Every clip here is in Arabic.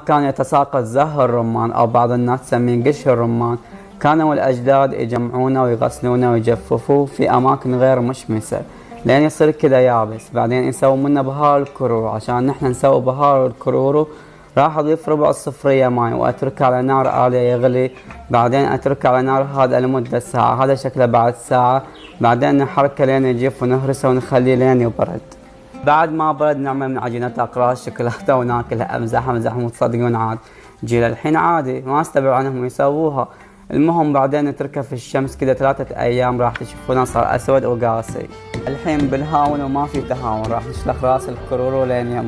كان يتساقط زهر الرمان أو بعض الناس تسميه قش الرمان، كانوا الأجداد يجمعونه ويغسلونه ويجففوه في أماكن غير مشمسة لين يصير كذا يابس. بعدين يسووا منه بهار الكرورو. عشان نحن نسوي بهار الكرورو راح أضيف ربع الصفرية ماي وأتركه على نار عالية يغلي، بعدين أتركه على نار هادئة لمدة ساعة. هذا شكله بعد ساعة. بعدين نحركه لين يجف ونهرسه ونخليه لين يبرد. بعد ما برد نعمل من عجينة أقراص شوكولاتة وناكلها. أمزح مو تصدقون عاد جيل الحين عادي ما استبعد عنهم يسووها. المهم بعدين نتركه في الشمس كذا 3 أيام راح تشوفونه صار أسود وقاسي. الحين بالهاون وما في تهاون راح نشلخ راس الكرورو لين يوم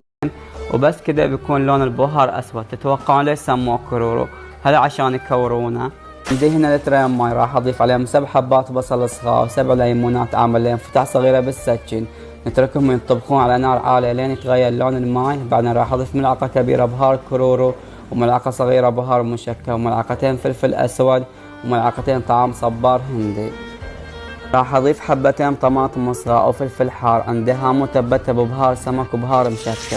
وبس كذا بيكون لون البهار أسود. تتوقعون ليش سموه كرورو؟ هل عشان يكورونه؟ عندي هنا لترين ماي راح أضيف عليهم 7 حبات بصل صغار و7 ليمونات عامل لهم فتح صغيرة بالسكين. نتركهم ينطبخون على نار عالية لين يتغير لون الماي. بعدين راح أضيف ملعقة كبيرة بهار كرورو وملعقة صغيرة بهار مشكل وملعقتين فلفل أسود وملعقتين طعام صبار هندي. راح أضيف حبتين طماطم صغار أو فلفل حار. عندها مثبتة ببهار سمك وبهار مشكل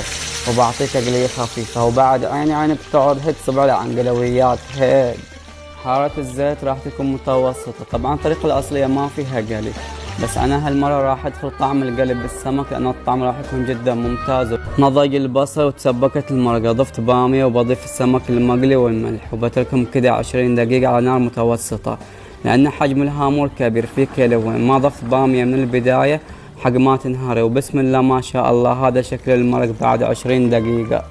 وبعطيه تقلية خفيفة. وبعد عيني بتقعد هيك صبع عن قلويات هيك. حرارة الزيت راح تكون متوسطة. طبعا الطريقة الأصلية ما فيها قلي، بس أنا هالمرة راح أدخل طعم القلي بالسمك لأن الطعم راح يكون جدا ممتاز. نضج البصل وتسبكت المرقة، ضفت بامية وبضيف السمك المقلي والملح وبتركهم كده 20 دقيقة على نار متوسطة لأن حجم الهامور كبير فيه كيلوين. ما ضفت بامية من البداية حق ما تنهري. وبسم الله ما شاء الله هذا شكل المرق بعد 20 دقيقة.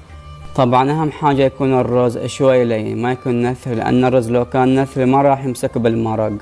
طبعا أهم حاجة يكون الرز شوي لين ما يكون نثري، لأن الرز لو كان نثري ما راح يمسك بالمرق.